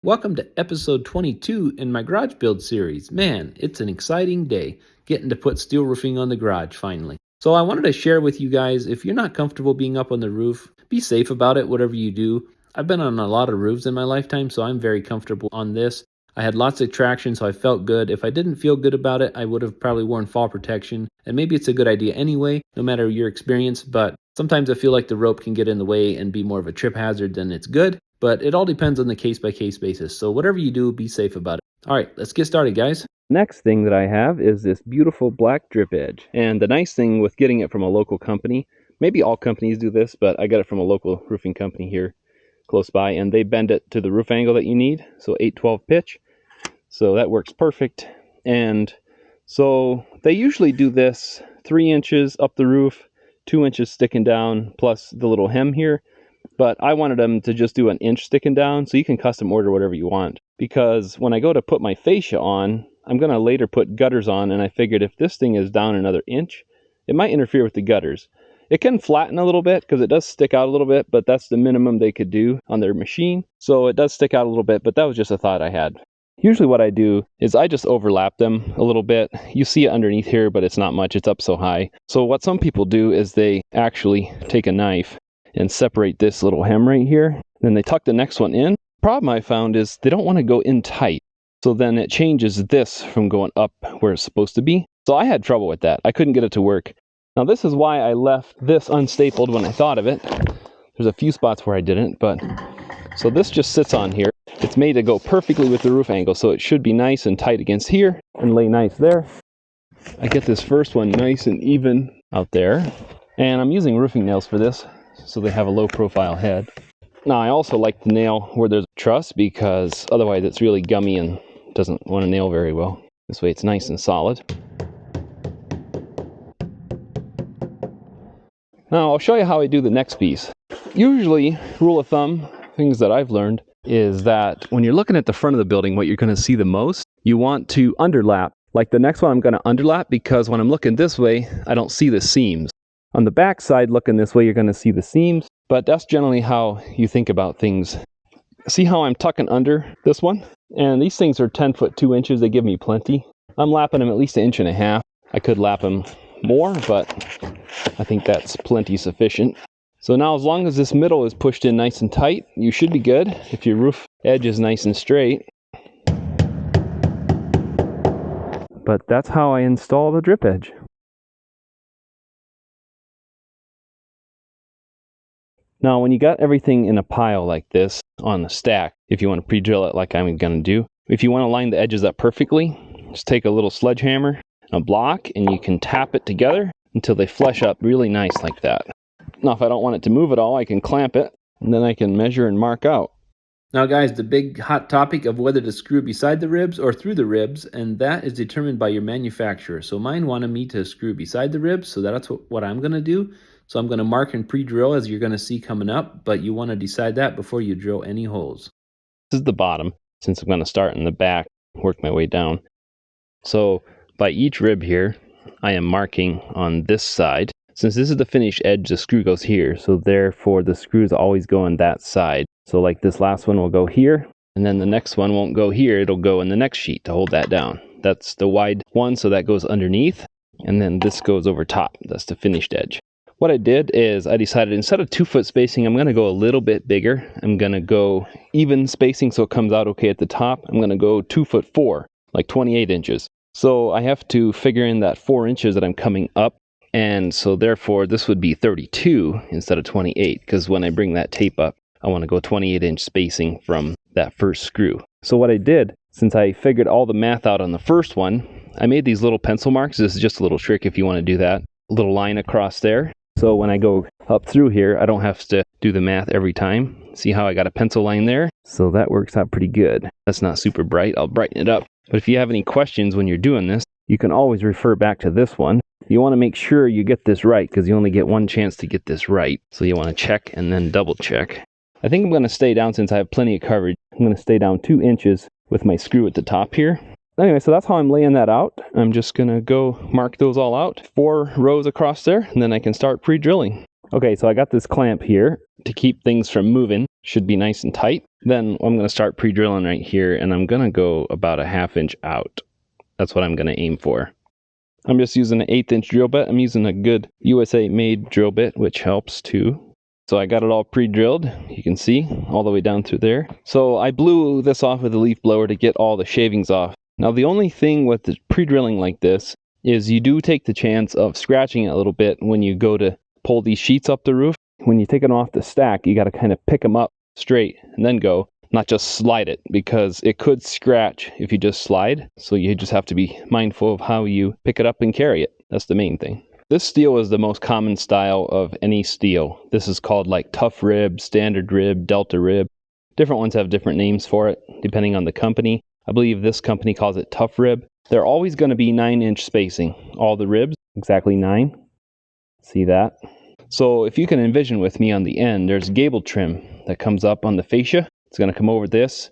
Welcome to episode 22 in my garage build series. Man, it's an exciting day, getting to put steel roofing on the garage finally. So I wanted to share with you guys, if you're not comfortable being up on the roof, be safe about it, whatever you do. I've been on a lot of roofs in my lifetime, so I'm very comfortable on this. I had lots of traction, so I felt good. If I didn't feel good about it, I would have probably worn fall protection. And maybe it's a good idea anyway, no matter your experience, but sometimes I feel like the rope can get in the way and be more of a trip hazard than it's good. But it all depends on the case-by-case basis. So whatever you do, be safe about it. All right, let's get started, guys. Next thing that I have is this beautiful black drip edge. And the nice thing with getting it from a local company, maybe all companies do this, but I got it from a local roofing company here close by, and they bend it to the roof angle that you need, so 8/12 pitch. So that works perfect. And so they usually do this 3 inches up the roof, 2 inches sticking down, plus the little hem here. But I wanted them to just do an inch sticking down, so you can custom order whatever you want. Because when I go to put my fascia on, I'm going to later put gutters on, and I figured if this thing is down another inch, it might interfere with the gutters. It can flatten a little bit because it does stick out a little bit, but that's the minimum they could do on their machine. So it does stick out a little bit, but that was just a thought I had. Usually what I do is I just overlap them a little bit. You see it underneath here, but it's not much. It's up so high. So what some people do is they actually take a knife and separate this little hem right here. Then they tuck the next one in. Problem I found is they don't want to go in tight. So then it changes this from going up where it's supposed to be. So I had trouble with that. I couldn't get it to work. Now this is why I left this unstapled when I thought of it. There's a few spots where I didn't, but so this just sits on here. It's made to go perfectly with the roof angle, so it should be nice and tight against here and lay nice there. I get this first one nice and even out there. And I'm using roofing nails for this, so they have a low profile head. Now I also like to nail where there's a truss because otherwise it's really gummy and doesn't want to nail very well. This way it's nice and solid. Now I'll show you how I do the next piece. Usually, rule of thumb, things that I've learned, is that when you're looking at the front of the building, what you're going to see the most, you want to underlap. Like the next one I'm going to underlap because when I'm looking this way, I don't see the seams. On the back side, looking this way, you're going to see the seams, but that's generally how you think about things. See how I'm tucking under this one? And these things are 10 foot 2 inches. They give me plenty. I'm lapping them at least 1.5 inches. I could lap them more, but I think that's plenty sufficient. So now as long as this middle is pushed in nice and tight, you should be good if your roof edge is nice and straight. But that's how I install the drip edge. Now, when you got everything in a pile like this on a stack, if you want to pre-drill it like I'm going to do, if you want to line the edges up perfectly, just take a little sledgehammer, a block, and you can tap it together until they flush up really nice like that. Now, if I don't want it to move at all, I can clamp it, and then I can measure and mark out. Now, guys, the big hot topic of whether to screw beside the ribs or through the ribs, and that is determined by your manufacturer. So mine wanted me to screw beside the ribs, so that's what I'm going to do. So I'm going to mark and pre-drill as you're going to see coming up, but you want to decide that before you drill any holes. This is the bottom, since I'm going to start in the back, work my way down. So by each rib here, I am marking on this side. Since this is the finished edge, the screw goes here, so therefore the screws always go on that side. So like this last one will go here, and then the next one won't go here, it'll go in the next sheet to hold that down. That's the wide one, so that goes underneath, and then this goes over top. That's the finished edge. What I did is I decided instead of 2 foot spacing, I'm going to go a little bit bigger. I'm going to go even spacing so it comes out okay at the top. I'm going to go 2'4", like 28 inches. So I have to figure in that 4 inches that I'm coming up. And so therefore this would be 32 instead of 28, because when I bring that tape up, I want to go 28-inch spacing from that first screw. So what I did, since I figured all the math out on the first one, I made these little pencil marks. This is just a little trick if you want to do that. A little line across there. So when I go up through here, I don't have to do the math every time. See how I got a pencil line there? So that works out pretty good. That's not super bright. I'll brighten it up. But if you have any questions when you're doing this, you can always refer back to this one. You want to make sure you get this right because you only get one chance to get this right. So you want to check and then double check. I think I'm going to stay down since I have plenty of coverage. I'm going to stay down 2 inches with my screw at the top here. Anyway, so that's how I'm laying that out. I'm just going to go mark those all out. 4 rows across there, and then I can start pre-drilling. Okay, so I got this clamp here to keep things from moving. Should be nice and tight. Then I'm going to start pre-drilling right here, and I'm going to go about a 1/2 inch out. That's what I'm going to aim for. I'm just using an 1/8 inch drill bit. I'm using a good USA made drill bit, which helps too. So I got it all pre-drilled, you can see, all the way down through there. So I blew this off with a leaf blower to get all the shavings off. Now the only thing with the pre-drilling like this is you do take the chance of scratching it a little bit when you go to pull these sheets up the roof. When you take them off the stack, you got to kind of pick them up straight and then go, not just slide it, because it could scratch if you just slide. So you just have to be mindful of how you pick it up and carry it. That's the main thing. This steel is the most common style of any steel. This is called like tough rib, standard rib, delta rib. Different ones have different names for it, depending on the company. I believe this company calls it tough rib. They're always going to be 9-inch spacing. All the ribs, exactly 9. See that? So if you can envision with me on the end, there's gable trim that comes up on the fascia. It's going to come over this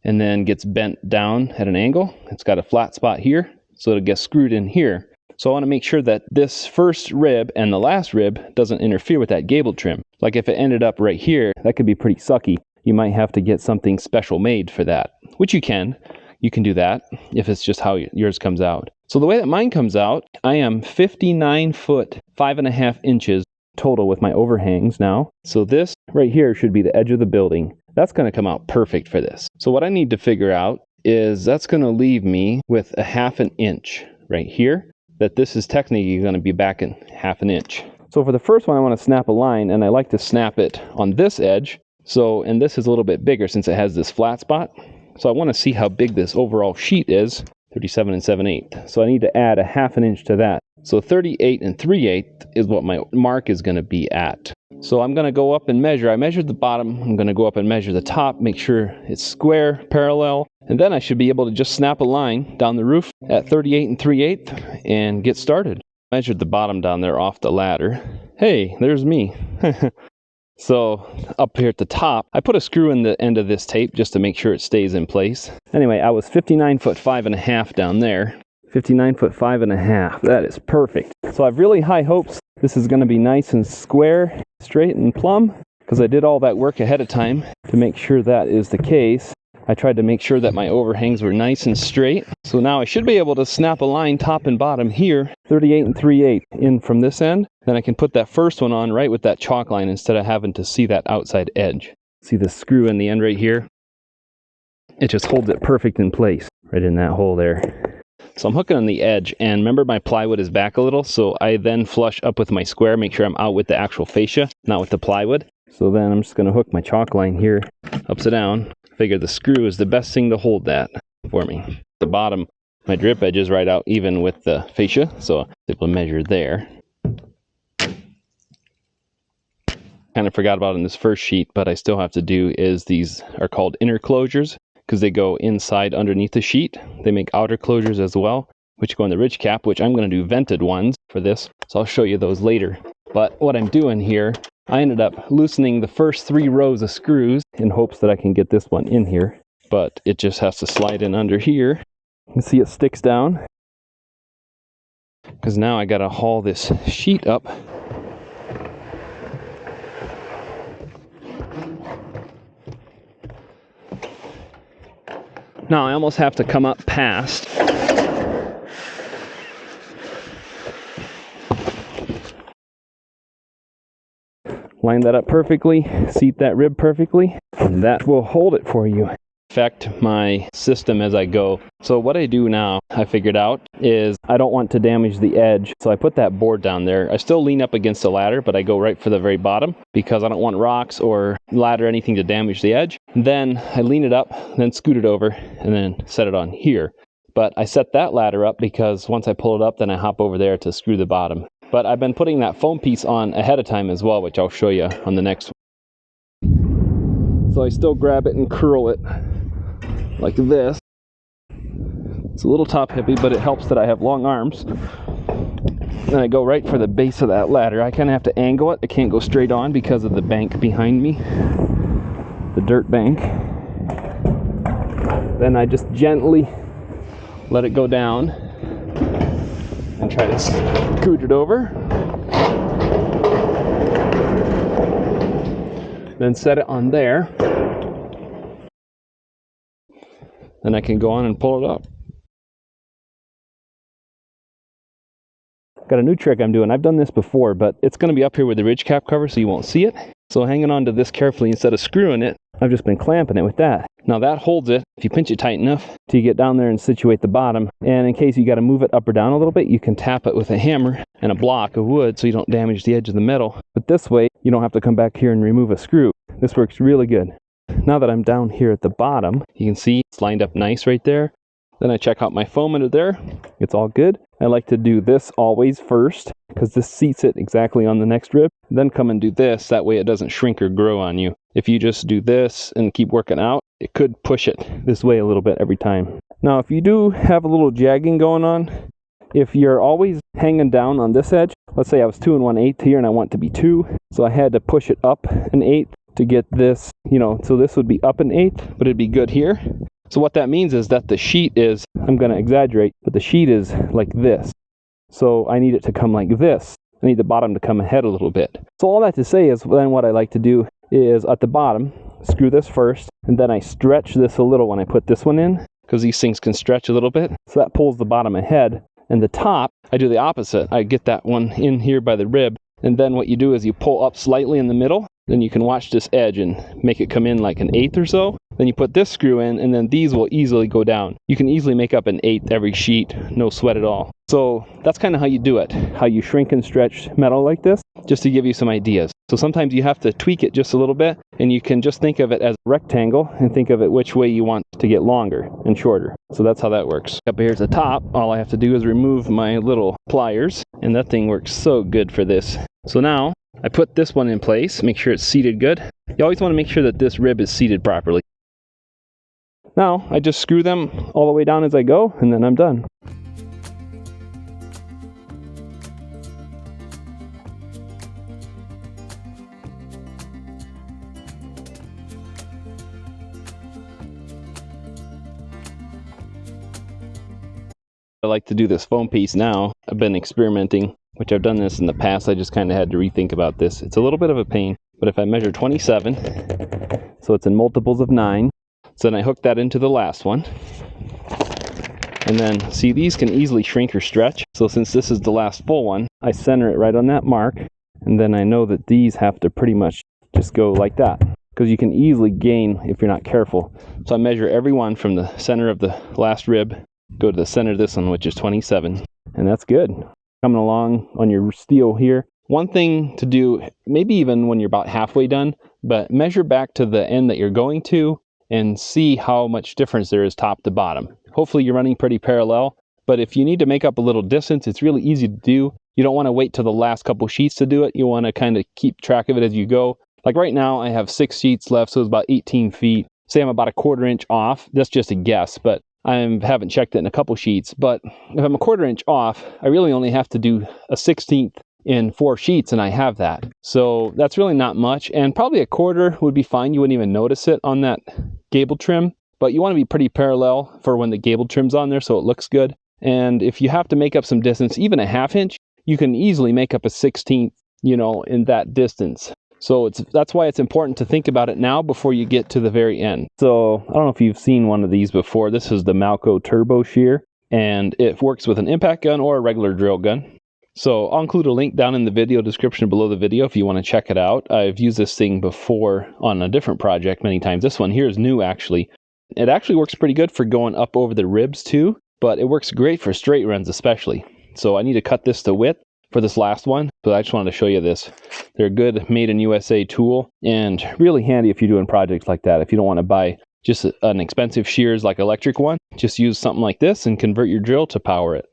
and then gets bent down at an angle. It's got a flat spot here, so it'll get screwed in here. So I want to make sure that this first rib and the last rib doesn't interfere with that gable trim. Like if it ended up right here, that could be pretty sucky. You might have to get something special made for that, which you can. You can do that if it's just how yours comes out. So the way that mine comes out, I am 59 foot, 5.5 inches total with my overhangs now. So this right here should be the edge of the building. That's going to come out perfect for this. So what I need to figure out is that's going to leave me with a 1/2 inch right here, that this is technically going to be back in 1/2 inch. So for the first one, I want to snap a line, and I like to snap it on this edge. So, and this is a little bit bigger since it has this flat spot. So I want to see how big this overall sheet is, 37 7/8. So I need to add a 1/2 inch to that. So 38 3/8 is what my mark is going to be at. So I'm going to go up and measure. I measured the bottom. I'm going to go up and measure the top, make sure it's square, parallel, and then I should be able to just snap a line down the roof at 38 3/8 and get started. Measured the bottom down there off the ladder. Hey, there's me. So up here at the top, I put a screw in the end of this tape just to make sure it stays in place. Anyway, I was 59 foot 5.5 down there. 59 foot 5.5. That is perfect. So I have really high hopes this is going to be nice and square, straight and plumb, because I did all that work ahead of time to make sure that is the case. I tried to make sure that my overhangs were nice and straight. So now I should be able to snap a line top and bottom here, 38 3/8 in from this end. Then I can put that first one on right with that chalk line instead of having to see that outside edge. See the screw in the end right here? It just holds it perfect in place right in that hole there. So I'm hooking on the edge, and remember my plywood is back a little, so I then flush up with my square, make sure I'm out with the actual fascia, not with the plywood. So then I'm just going to hook my chalk line here, upside down. Figure the screw is the best thing to hold that for me. The bottom, my drip edge is right out even with the fascia, so I'm able to measure there. Kind of forgot about it in this first sheet, but I still have to do is these are called inner closures because they go inside underneath the sheet. They make outer closures as well, which go in the ridge cap, which I'm going to do vented ones for this, so I'll show you those later. But what I'm doing here, I ended up loosening the first 3 rows of screws in hopes that I can get this one in here, but it just has to slide in under here. You can see it sticks down because now I got to haul this sheet up. Now I almost have to come up past. Line that up perfectly, seat that rib perfectly, and that will hold it for you. Affect my system as I go. So what I do now, I figured out, is I don't want to damage the edge. So I put that board down there. I still lean up against the ladder, but I go right for the very bottom because I don't want rocks or ladder or anything to damage the edge. Then I lean it up, then scoot it over, and then set it on here. But I set that ladder up because once I pull it up, then I hop over there to screw the bottom. But I've been putting that foam piece on ahead of time as well, which I'll show you on the next one. So I still grab it and curl it like this. It's a little top heavy, but it helps that I have long arms. Then I go right for the base of that ladder. I kind of have to angle it. I can't go straight on because of the bank behind me, the dirt bank. Then I just gently let it go down and try to scoot it over. then set it on there. Then I can go on and pull it up. Got a new trick I'm doing. I've done this before, but it's going to be up here with the ridge cap cover so you won't see it. So hanging on to this carefully instead of screwing it, I've just been clamping it with that. Now that holds it, if you pinch it tight enough, till you get down there and situate the bottom. And in case you got to move it up or down a little bit, you can tap it with a hammer and a block of wood so you don't damage the edge of the metal. But this way, you don't have to come back here and remove a screw. This works really good. Now that I'm down here at the bottom, you can see it's lined up nice right there. Then I check out my foam under there. It's all good. I like to do this always first because this seats it exactly on the next rib. Then come and do this. That way it doesn't shrink or grow on you. If you just do this and keep working out, it could push it this way a little bit every time. Now, if you do have a little jagging going on, if you're always hanging down on this edge, let's say I was 2 1/8 here and I want to be 2, so I had to push it up 1/8 to get this, so this would be up 1/8, but it'd be good here. So what that means is that the sheet is, I'm going to exaggerate, but the sheet is like this. So I need it to come like this. I need the bottom to come ahead a little bit. So all that to say is then what I like to do is at the bottom, screw this first, and then I stretch this a little when I put this one in, because these things can stretch a little bit. So that pulls the bottom ahead. And the top, I do the opposite. I get that one in here by the rib, and then what you do is you pull up slightly in the middle. Then you can watch this edge and make it come in like 1/8 or so. Then you put this screw in, and then these will easily go down. You can easily make up 1/8 every sheet, no sweat at all. So that's kind of how you do it, how you shrink and stretch metal like this, just to give you some ideas. So sometimes you have to tweak it just a little bit, and you can just think of it as a rectangle and think of it which way you want to get longer and shorter. So that's how that works. Up here at the top, all I have to do is remove my little pliers, and that thing works so good for this. So now, I put this one in place, make sure it's seated good. You always want to make sure that this rib is seated properly. Now, I just screw them all the way down as I go, and then I'm done. I like to do this foam piece now. I've been experimenting, which I've done this in the past. I just kind of had to rethink about this. It's a little bit of a pain, but if I measure 27, so it's in multiples of 9, so then I hook that into the last one. And then, see, these can easily shrink or stretch. So since this is the last full one, I center it right on that mark. And then I know that these have to pretty much just go like that, because you can easily gain if you're not careful. So I measure every one from the center of the last rib, go to the center of this one, which is 27. And that's good. Coming along on your steel here. One thing to do, maybe even when you're about halfway done, but measure back to the end that you're going to and see how much difference there is top to bottom. Hopefully you're running pretty parallel, but if you need to make up a little distance, it's really easy to do. You don't want to wait till the last couple sheets to do it. You want to kind of keep track of it as you go. Like right now, I have 6 sheets left, so it's about 18 feet. Say I'm about a 1/4 inch off. That's just a guess, but I haven't checked it in a couple sheets. But if I'm a 1/4 inch off, I really only have to do a 1/16 in 4 sheets, and I have that. So that's really not much, and probably a 1/4 would be fine. You wouldn't even notice it on that gable trim, but you want to be pretty parallel for when the gable trim's on there so it looks good. And if you have to make up some distance, even a 1/2 inch, you can easily make up a 1/16, in that distance. So that's why it's important to think about it now before you get to the very end. So I don't know if you've seen one of these before. This is the Malco Turbo Shear, and it works with an impact gun or a regular drill gun. So I'll include a link down in the video description below the video if you want to check it out. I've used this thing before on a different project many times. This one here is new, actually. It actually works pretty good for going up over the ribs too, but it works great for straight runs especially. So I need to cut this to width for this last one, but I just wanted to show you this. They're a good made in USA tool and really handy if you're doing projects like that. If you don't want to buy just an expensive shears like electric one, just use something like this and convert your drill to power it.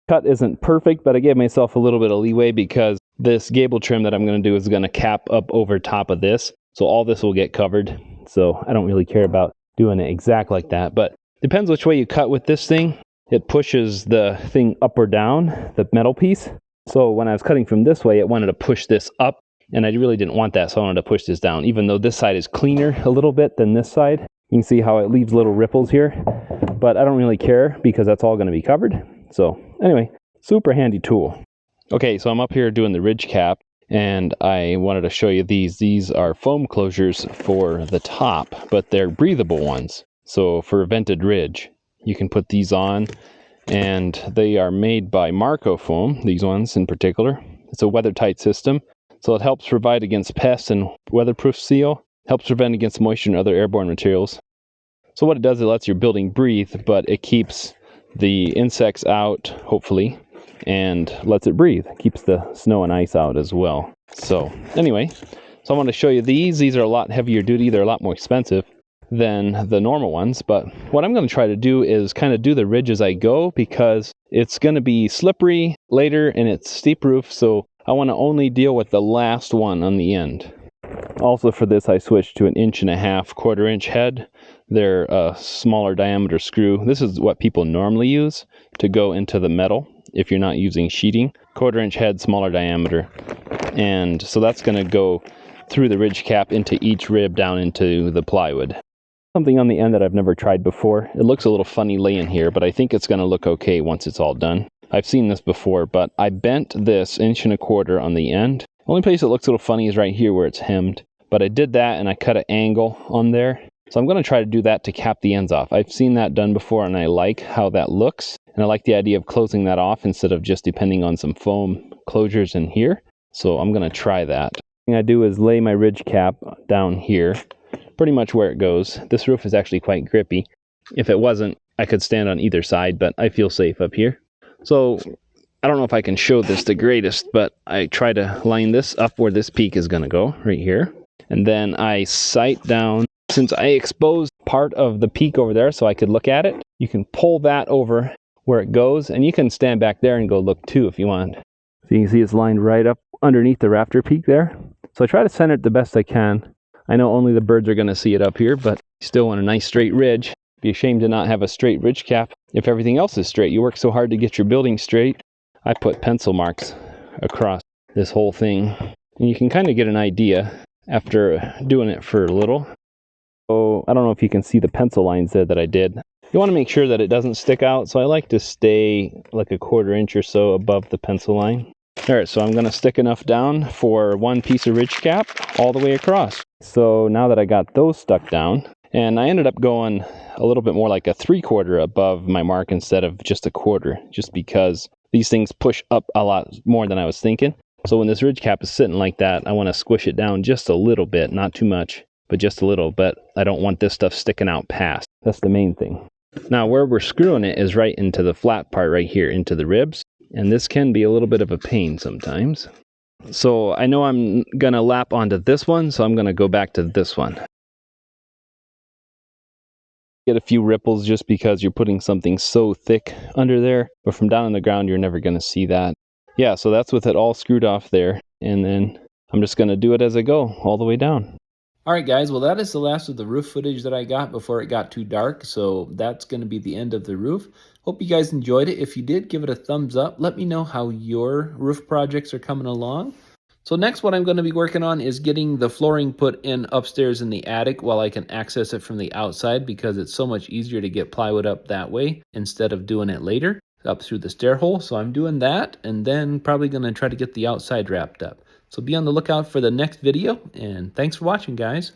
Cut isn't perfect, but I gave myself a little bit of leeway because this gable trim that I'm going to do is going to cap up over top of this. So all this will get covered. So I don't really care about doing it exact like that, but depends which way you cut with this thing. It pushes the thing up or down, the metal piece. So when I was cutting from this way, it wanted to push this up, and I really didn't want that, so I wanted to push this down. Even though this side is cleaner a little bit than this side. You can see how it leaves little ripples here, but I don't really care because that's all going to be covered. So anyway, super handy tool. Okay, so I'm up here doing the ridge cap, and I wanted to show you these. These are foam closures for the top, but they're breathable ones. So for vented ridge, you can put these on, and they are made by Marco Foam, these ones in particular. It's a weather-tight system, so it helps provide against pests and weatherproof seal, helps prevent against moisture and other airborne materials. So what it does, it lets your building breathe, but it keeps the insects out, hopefully, and lets it breathe. Keeps the snow and ice out as well. So anyway, so I want to show you these. These are a lot heavier duty. They're a lot more expensive than the normal ones, but what I'm going to try to do is kind of do the ridge as I go, because it's going to be slippery later and it's steep roof, so I want to only deal with the last one on the end. Also for this, I switched to an 1.5 inch, 1/4 inch head. They're a smaller diameter screw. This is what people normally use to go into the metal if you're not using sheeting. 1/4 inch head, smaller diameter. And so that's going to go through the ridge cap into each rib down into the plywood. Something on the end that I've never tried before. It looks a little funny laying here, but I think it's going to look okay once it's all done. I've seen this before, but I bent this 1.25 inches on the end. The only place it looks a little funny is right here where it's hemmed. But I did that and I cut an angle on there. So I'm going to try to do that to cap the ends off. I've seen that done before and I like how that looks. And I like the idea of closing that off instead of just depending on some foam closures in here. So I'm going to try that. The thing I do is lay my ridge cap down here, pretty much where it goes. This roof is actually quite grippy. If it wasn't, I could stand on either side, but I feel safe up here. So I don't know if I can show this the greatest, but I try to line this up where this peak is going to go, right here. And then I sight down. Since I exposed part of the peak over there so I could look at it, you can pull that over where it goes, and you can stand back there and go look too if you want. So you can see it's lined right up underneath the rafter peak there. So I try to center it the best I can. I know only the birds are going to see it up here, but you still want a nice straight ridge. Be ashamed to not have a straight ridge cap if everything else is straight. You work so hard to get your building straight. I put pencil marks across this whole thing, and you can kind of get an idea after doing it for a little. So I don't know if you can see the pencil lines there that I did. You want to make sure that it doesn't stick out, so I like to stay like a 1/4 inch or so above the pencil line. Alright, so I'm going to stick enough down for one piece of ridge cap all the way across. So now that I got those stuck down, and I ended up going a little bit more like a 3/4 above my mark instead of just a 1/4, just because these things push up a lot more than I was thinking. So when this ridge cap is sitting like that, I want to squish it down just a little bit, not too much, but just a little, but I don't want this stuff sticking out past. That's the main thing. Now where we're screwing it is right into the flat part right here, into the ribs, and this can be a little bit of a pain sometimes. So I know I'm going to lap onto this one, so I'm going to go back to this one. Get a few ripples just because you're putting something so thick under there, but from down on the ground you're never going to see that. Yeah, so that's with it all screwed off there, and then I'm just going to do it as I go all the way down. Alright guys, well that is the last of the roof footage that I got before it got too dark, so that's going to be the end of the roof. Hope you guys enjoyed it. If you did, give it a thumbs up. Let me know how your roof projects are coming along. So next what I'm going to be working on is getting the flooring put in upstairs in the attic while I can access it from the outside, because it's so much easier to get plywood up that way instead of doing it later up through the stair hole. So I'm doing that, and then probably going to try to get the outside wrapped up. So be on the lookout for the next video, and thanks for watching, guys.